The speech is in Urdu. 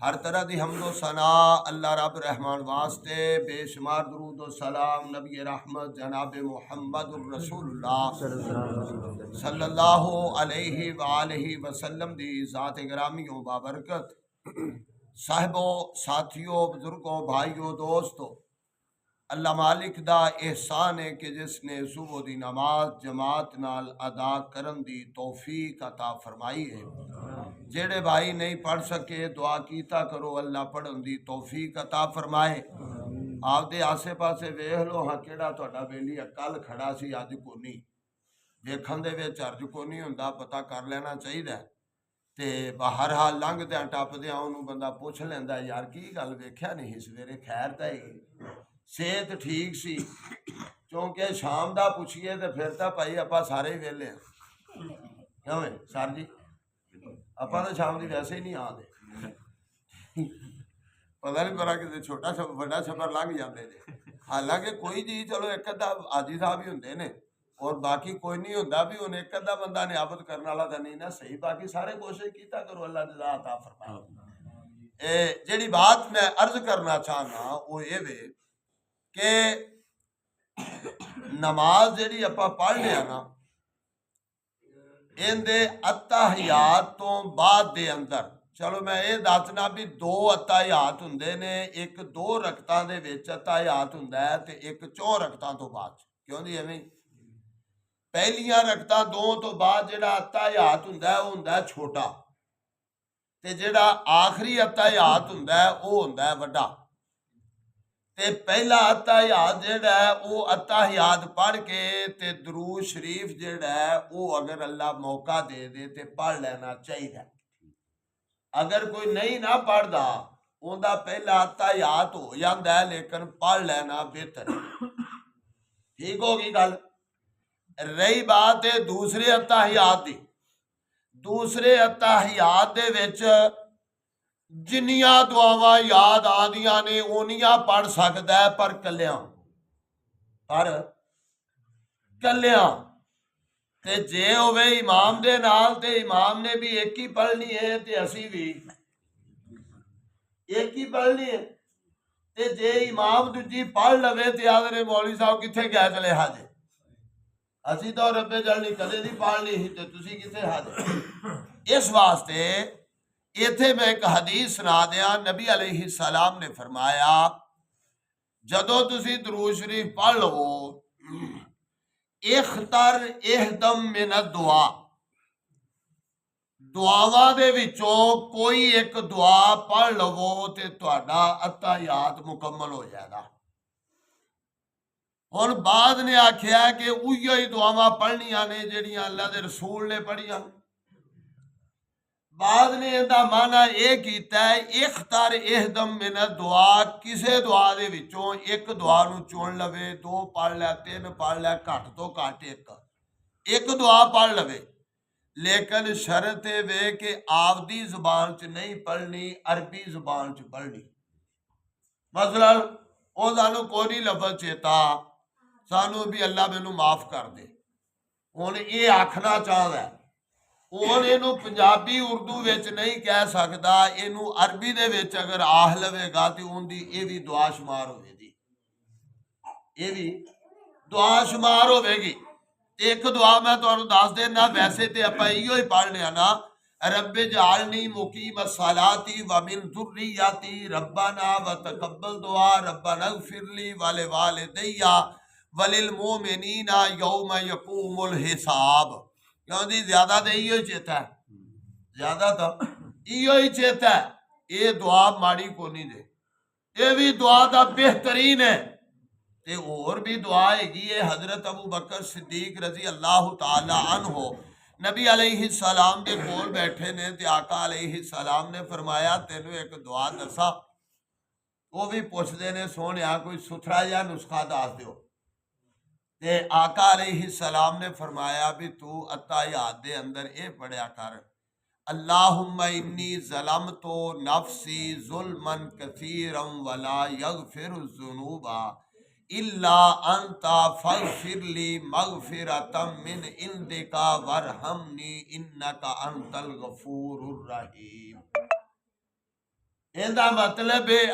ہر طرح دی حمد و ثنا اللہ رب رحمان واسطے، بے شمار درود و سلام نبی رحمت جناب محمد الرسول اللہ صلی اللہ علیہ وآلہ وسلم دی ذات گرامی و بابرکت، صاحبوں، ساتھیوں، بزرگوں، بھائیوں، دوستوں، اللہ مالک دا احسان ہے کہ جس نے صبح دی نماز جماعت نال ادا کرن دی توفیق عطا فرمائی ہے۔ جڑے بھائی نہیں پڑھ سکے دعا کیتا کرو اللہ پڑھن دی توفیق عطا فرمائے۔ آپ دے آسے پاسے ویکھ لو ہاں کیڑا تہاڈا بیلی کل کھڑا سی اج کونی، ویکھن دے وچ ارج کونی ہوندا، پتہ کر لینا چاہیدا تے بہرحال لنگدیاں ٹپدیاں اونوں بندہ پوچھ لیندا یار کی گل ویکھیا نہیں سویرے خیر تے صحت ٹھیک سی، کیونکہ شام دا پوچھیے تے پھر تا بھائی اپا سارے ہی ویلے ہیں، کیوں سر جی اپا تو شام دی ویسے ہی نہیں آتے، پتہ نہیں پڑا کہ چھوٹا بڑا سفر لنگ جاندے نے، حالانکہ کوئی جی چلو ایک ادھا حاجی صاحب ہی ہوندے نے اور باقی کوئی نہیں ہوندا، بھی ہن ایک ادھا بندہ نیابت کرنے والا تو نہیں نا، صحیح باقی سارے کوشش کیتا کرو اللہ جزا عطا فرمائے۔ جیڑی بات میں عرض کرنا چاہنا وہ یہ وے کہ نماز جیڑی اپا پڑھ لیا نا ان دے اتحیات تو بعد دے اندر، چلو میں یہ دسنا بھی دو اتحیات ہوندے نے، ایک دو رکعتاں دے وچ اتحیات ہوندا ہے تے ایک 4 رکعتاں تو بعد، کیوں دی ایویں پہلیاں رکعتاں دو تو بعد جڑا اتحیات ہوندا ہے وہ ہوندا ہے چھوٹا تے جڑا آخری اتحیات ہوندا ہے وہ ہوندا ہے وڈا۔ تے پہلا اتحیات جڑا ہے وہ اتحیات پڑھ کے تے درود شریف جڑا ہے وہ اگر اللہ موقع دے دے تے پڑھ لینا چاہیے۔ اگر کوئی نہیں نہ پڑھدا اوندا پہلا اتحیات ہو جاندا ہے لیکن پڑھ لینا بہتر ہے۔ ٹھیک ہوگی گل؟ رہی بات ہے دوسرے اتحیات دی، دوسرے اتحیات دے وچ جنیاں دعاواں یاد آندیاں نے اونیاں پڑھ سکدا ہے پر کلیاں تے جے ہوے امام دے نال تے امام نے بھی ایک ہی پڑھنی ہے تے اسی بھی ایک ہی پڑھنی ہے، تے جے امام دوجی پڑھ لوے تے آدھے مولوی صاحب کتھے گئے چلے حاجے، اسی تو رب جلنی کدے دی پڑھنی ہی تے تسی کتھے حاجے۔ اس واسطے ایتھے میں ایک حدیث سنا دیا، نبی علیہ السلام نے فرمایا جدو تسی درود شریف پڑھ لو اختر اہدم من الدعا، دعاواں دے وچوں کوئی ایک دعا پڑھ لو تے تہاڈا اتحیات مکمل ہو جائے گا۔ ہن بعد نے آکھیا کہ اوہی ہی دعاواں پڑھنیاں نے جڑیاں اللہ دے رسول نے پڑھیاں، بعد نے دا معنی یہ کیتا ہے اختر اہدم من الدعا، کسے دعا دے وچوں ایک دعا نو چن لوے، دو پڑھ لے، تین پڑھ لے، گھٹ تو گھٹ ایک دعا پڑھ لوے، لیکن شرط وے کہ آپ دی زبان چ نہیں پڑھنی، عربی زبان چ پڑھنی۔ مثلا او سانو کوئی نہیں لفظ چیتا، سانو بھی اللہ مینوں معاف کر دے، ہن یہ آکھنا چاہدا ہے ہن اینو پنجابی اردو وچ نہیں کہہ سکدا، اینو عربی دے وچ اگر آہ لوے گا تے اون دی یہ بھی دعا شمار ہوے گی، یہ بھی دعا شمار ہوے گی۔ ایک دعا میں تانوں دس دینا، ویسے تے اپا ایہو ہی پڑھنے ہاں نا، رب اجعلنی مقیم الصلاۃ ومن ذریتی ربنا وتقبل دعا ربنا اغفر لی ولوالدی وللمؤمنین یوم یقوم الحساب۔ کیوں جی زیادہ تو ایہو ہی چیتا ہے، زیادہ تو ایہو ہی چیتا ہے، یہ دعا ماڑی کو نہیں دے، یہ بھی دعا دا بہترین ہے۔ تے اور بھی دعا ہے حضرت ابو بکر صدیق رضی اللہ تعالی عنہ نبی علیہ السلام دے کول بیٹھے نے تے آقا علیہ السلام نے فرمایا تینوں ایک دعا دسا، وہ بھی پوچھتے نے سونیا کوئی ستھرا یا نسخہ دس دیو، تے آقا علیہ السلام نے فرمایا بھی تو اتحیات دے اندر اے پڑھیا کر اللہم انی ظلمت نفسی ظلما کثیرا ولا یغفر الذنوب الا انت فاغفر لی مغفرۃ من عندک وارحمنی انک انت الغفور الرحیم۔ ਇਹਦਾ ਮਤਲਬ ਹੈ